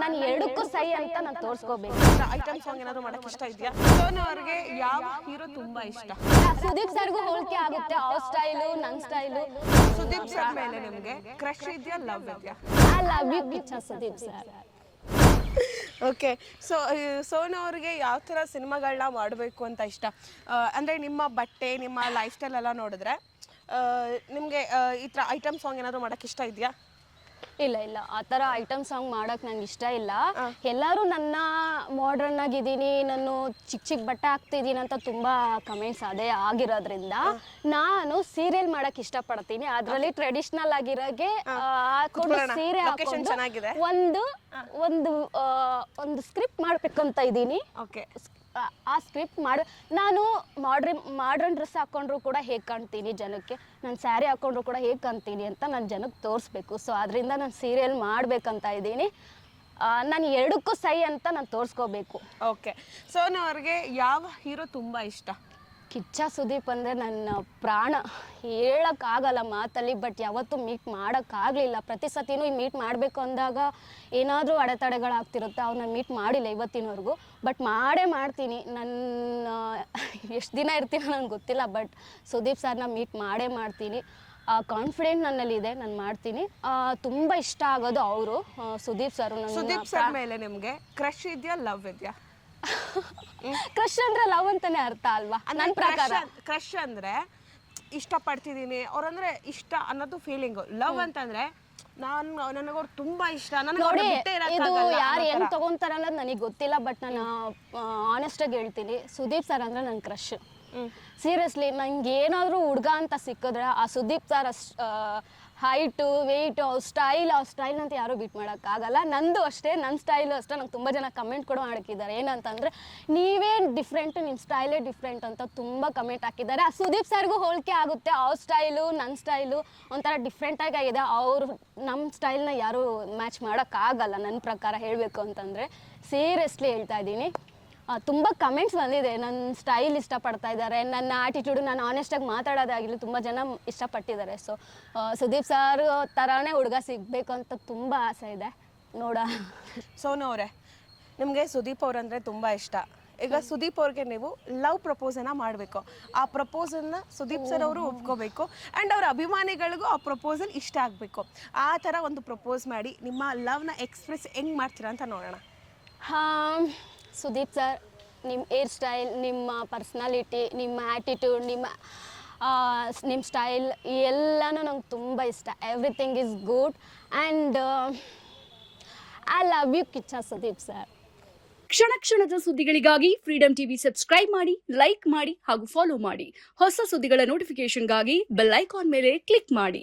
ನಾನು ಎರಡಕ್ಕೂ ಸೈ ಅಂತ ನಾನು ತೋರಿಸ್ಕೋಬೇಕು. ಐಟಮ್ ಸಾಂಗ್ ಏನಾದ್ರು ಮಾಡಕ್ ಇಷ್ಟ ಇದೆಯಾ? ಸೋನು ಅವ್ರಿಗೆ ಯಾವ ಹೀರೋ ತುಂಬಾ ಇಷ್ಟ? ಸುದೀಪ್ ಸರ್ಗೂ ಹೋಲಿಕೆ ಆಗುತ್ತೆ, ಅವ್ರ ಸ್ಟೈಲು ನನ್ನ ಸ್ಟೈಲು. ಸುದೀಪ್ ಸರ್ ಮೇಲೆ ನಿಮ್ಗೆ ಕ್ರಶ್ ಇದೆಯಾ, ಲವ್ ಇದೆಯಾ? I love you Kichcha Sudeep sir. Okay, Sonu ಅವ್ರಿಗೆ ಯಾವ ಥರ ಸಿನಿಮಾಗಳನ್ನ ಮಾಡಬೇಕು ಅಂತ ಇಷ್ಟ? ಅಂದರೆ ನಿಮ್ಮ ಬಟ್ಟೆ, ನಿಮ್ಮ ಲೈಫ್ ಸ್ಟೈಲ್ ಎಲ್ಲ ನೋಡಿದ್ರೆ ನಿಮಗೆ ಈ ಥರ ಐಟಮ್ ಸಾಂಗ್ ಏನಾದರೂ ಮಾಡೋಕ್ಕೆ ಇಷ್ಟ ಇದೆಯಾ? ಇಲ್ಲ ಇಲ್ಲ, ಆ ಥರ ಐಟಮ್ ಸಾಂಗ್ ಮಾಡೋಕೆ ನಂಗೆ ಇಷ್ಟ ಇಲ್ಲ. ಎಲ್ಲರೂ ನನ್ನ ಮಾಡ್ರನ್ ಆಗಿದ್ದೀನಿ, ನಾನು ಚಿಕ್ಕ ಚಿಕ್ಕ ಬಟ್ಟೆ ಹಾಕ್ತಿದ್ದೀನಿ ಅಂತ ತುಂಬ ಕಮೆಂಟ್ಸ್ ಅದೇ ಆಗಿರೋದ್ರಿಂದ ನಾನು ಸೀರಿಯಲ್ ಮಾಡೋಕೆ ಇಷ್ಟಪಡ್ತೀನಿ. ಅದರಲ್ಲಿ ಟ್ರೆಡಿಷ್ನಲ್ ಆಗಿರೋಗೆ ಹಾಕೊಂಡು ಸೀರೆ ಹಾಕೊಂಡು ಒಂದು ಸ್ಕ್ರಿಪ್ಟ್ ಮಾಡಬೇಕು ಅಂತ ಇದ್ದೀನಿ. ಓಕೆ, ಆ ಸ್ಕ್ರಿಪ್ಟ್ ನಾನು ಮಾಡ್ರನ್ ಡ್ರೆಸ್ ಹಾಕೊಂಡ್ರು ಕೂಡ ಹೇಗೆ ಕಾಣ್ತೀನಿ ಜನಕ್ಕೆ, ನಾನು ಸ್ಯಾರಿ ಹಾಕೊಂಡ್ರು ಕೂಡ ಹೇಗೆ ಕಾಣ್ತೀನಿ ಅಂತ ನಾನು ಜನಕ್ಕೆ ತೋರಿಸ್ಬೇಕು. ಸೊ ಅದರಿಂದ ನಾನು ಸೀರಿಯಲ್ ಮಾಡಬೇಕಂತ ಇದ್ದೀನಿ. ನಾನು ಎರಡಕ್ಕೂ ಸೈ ಅಂತ ನಾನು ತೋರಿಸ್ಕೋಬೇಕು. ಓಕೆ, ಸೋನು ಅವ್ರಿಗೆ ಯಾವ ಹೀರೋ ತುಂಬ ಇಷ್ಟ? ಕಿಚ್ಚ ಸುದೀಪ್ ಅಂದರೆ ನನ್ನ ಪ್ರಾಣ, ಹೇಳೋಕ್ಕಾಗಲ್ಲ ಮಾತಲ್ಲಿ. ಬಟ್ ಯಾವತ್ತೂ ಮೀಟ್ ಮಾಡೋಕ್ಕಾಗಲಿಲ್ಲ. ಪ್ರತಿ ಸತಿನೂ ಮೀಟ್ ಮಾಡಬೇಕು ಅಂದಾಗ ಏನಾದರೂ ಅಡೆತಡೆಗಳಾಗ್ತಿರುತ್ತೆ. ಅವ್ರು ನಾನು ಮೀಟ್ ಮಾಡಿಲ್ಲ ಇವತ್ತಿನವರೆಗೂ. ಬಟ್ ಮಾಡೇ ಮಾಡ್ತೀನಿ. ನನ್ನ ಎಷ್ಟು ದಿನ ಇರ್ತೀನೋ ನನಗೆ ಗೊತ್ತಿಲ್ಲ, ಬಟ್ ಸುದೀಪ್ ಸರ್ನ ಮೀಟ್ ಮಾಡೇ ಮಾಡ್ತೀನಿ. ಕಾನ್ಫಿಡೆಂಟ್ ನನ್ನಲ್ಲಿದೆ, ನಾನು ಮಾಡ್ತೀನಿ. ತುಂಬ ಇಷ್ಟ ಆಗೋದು ಅವರು ಸುದೀಪ್ ಸರ್. ಸುದೀಪ್ ಸರ್ ಮೇಲೆ ನಿಮಗೆ ಕ್ರಶ್ ಇದೆಯಾ, ಲವ್ ಇದೆಯಾ? ಕ್ರಶ್ ಅಂದ್ರೆ ಲವ್ ಅಂತಾನೆ ಅರ್ಥ ಅಲ್ವಾ ನನ್ನ ಪ್ರಕಾರ? ಕ್ರಶ್ ಅಂದ್ರೆ ಇಷ್ಟಪಡ್ತಿದ್ದೀನಿ ಅವ್ರಂದ್ರೆ ಇಷ್ಟ ಅನ್ನೋದು ಫೀಲಿಂಗ್. ಲವ್ ಅಂತಂದ್ರೆ ನನಗವ್ರು ತುಂಬಾ ಇಷ್ಟ. ನೋಡಿ, ಇದು ಯಾರು ಹೆಂಗ್ ತಗೊಂತಾರ ಅನ್ನೋದು ನನಗೆ ಗೊತ್ತಿಲ್ಲ. ಬಟ್ ನಾನು ಆನೆಸ್ಟ್ ಆಗಿ ಹೇಳ್ತೀನಿ, ಸುದೀಪ್ ಸರ್ ಅಂದ್ರೆ ನನ್ನ ಕ್ರಶ್. ಸೀರಿಯಸ್ಲಿ, ನಂಗೆ ಏನಾದರೂ ಹುಡುಗ ಅಂತ ಸಿಕ್ಕಿದ್ರೆ ಆ ಸುದೀಪ್ ಸರ್ ಹೈಟು, ವೆಯ್ಟು, ಅವ್ರ ಸ್ಟೈಲ್ ಅಂತ ಯಾರೂ ಬೀಟ್ ಮಾಡೋಕ್ಕಾಗಲ್ಲ. ನಂದು ಅಷ್ಟೇ, ನನ್ನ ಸ್ಟೈಲು ಅಷ್ಟೇ. ನಂಗೆ ತುಂಬ ಜನ ಕಮೆಂಟ್ ಕೂಡ ಹಾಕಿದ್ದಾರೆ. ಏನಂತಂದರೆ, ನೀವೇ ಡಿಫ್ರೆಂಟು, ನಿಮ್ಮ ಸ್ಟೈಲೇ ಡಿಫ್ರೆಂಟ್ ಅಂತ ತುಂಬ ಕಮೆಂಟ್ ಹಾಕಿದ್ದಾರೆ. ಆ ಸುದೀಪ್ ಸರ್ಗೂ ಹೋಲಿಕೆ ಆಗುತ್ತೆ, ಅವ್ರ ಸ್ಟೈಲು ನನ್ನ ಸ್ಟೈಲು ಒಂಥರ ಡಿಫ್ರೆಂಟಾಗಿ ಆಗಿದೆ. ಅವರು ನಮ್ಮ ಸ್ಟೈಲ್ನ ಯಾರೂ ಮ್ಯಾಚ್ ಮಾಡೋಕ್ಕಾಗಲ್ಲ ನನ್ನ ಪ್ರಕಾರ ಹೇಳಬೇಕು ಅಂತಂದರೆ. ಸೀರಿಯಸ್ಲಿ ಹೇಳ್ತಾ ಇದ್ದೀನಿ. ತುಂಬ ಕಮೆಂಟ್ಸ್ ಬಂದಿದೆ, ನನ್ನ ಸ್ಟೈಲ್ ಇಷ್ಟಪಡ್ತಾ ಇದ್ದಾರೆ, ನನ್ನ ಆ್ಯಟಿಟ್ಯೂಡು, ನಾನು ಆನೆಸ್ಟಾಗಿ ಮಾತಾಡೋದಾಗಿರಲಿ ತುಂಬ ಜನ ಇಷ್ಟಪಟ್ಟಿದ್ದಾರೆ. ಸೊ ಸುದೀಪ್ ಸರ್ ಥರನೇ ಹುಡುಗ ಸಿಗಬೇಕು ಅಂತ ತುಂಬ ಆಸೆ ಇದೆ, ನೋಡ. ಸೋನು ಅವರೇ, ನಿಮಗೆ ಸುದೀಪ್ ಅವರಂದರೆ ತುಂಬ ಇಷ್ಟ. ಈಗ ಸುದೀಪ್ ಅವ್ರಿಗೆ ನೀವು ಲವ್ ಪ್ರಪೋಸನ್ನ ಮಾಡಬೇಕು. ಆ ಪ್ರಪೋಸಲ್ನ ಸುದೀಪ್ ಸರ್ ಅವರು ಒಪ್ಕೋಬೇಕು ಆ್ಯಂಡ್ ಅವ್ರ ಅಭಿಮಾನಿಗಳಿಗೂ ಆ ಪ್ರಪೋಸಲ್ ಇಷ್ಟ ಆಗಬೇಕು. ಆ ಥರ ಒಂದು ಪ್ರಪೋಸ್ ಮಾಡಿ ನಿಮ್ಮ ಲವ್ನ ಎಕ್ಸ್ಪ್ರೆಸ್ ಹೆಂಗೆ ಮಾಡ್ತೀರಾ ಅಂತ ನೋಡೋಣ. ಸುದೀಪ್ ಸರ್, ನಿಮ್ಮ ಹೇರ್ ಸ್ಟೈಲ್, ನಿಮ್ಮ ಪರ್ಸ್ನಾಲಿಟಿ, ನಿಮ್ಮ ಆ್ಯಟಿಟ್ಯೂಡ್, ನಿಮ್ಮ ಸ್ಟೈಲ್ ಎಲ್ಲನೂ ನಂಗೆ ತುಂಬ ಇಷ್ಟ. Everything is good and I love you Kichcha Sudeep sir. ಕ್ಷಣ ಕ್ಷಣದ ಸುದ್ದಿಗಳಿಗಾಗಿ ಫ್ರೀಡಮ್ ಟಿವಿ ಸಬ್ಸ್ಕ್ರೈಬ್ ಮಾಡಿ, ಲೈಕ್ ಮಾಡಿ ಹಾಗೂ ಫಾಲೋ ಮಾಡಿ. ಹೊಸ ಸುದ್ದಿಗಳ ನೋಟಿಫಿಕೇಶನ್ಗಾಗಿ ಬೆಲ್ ಐಕಾನ್ ಮೇಲೆ ಕ್ಲಿಕ್ ಮಾಡಿ.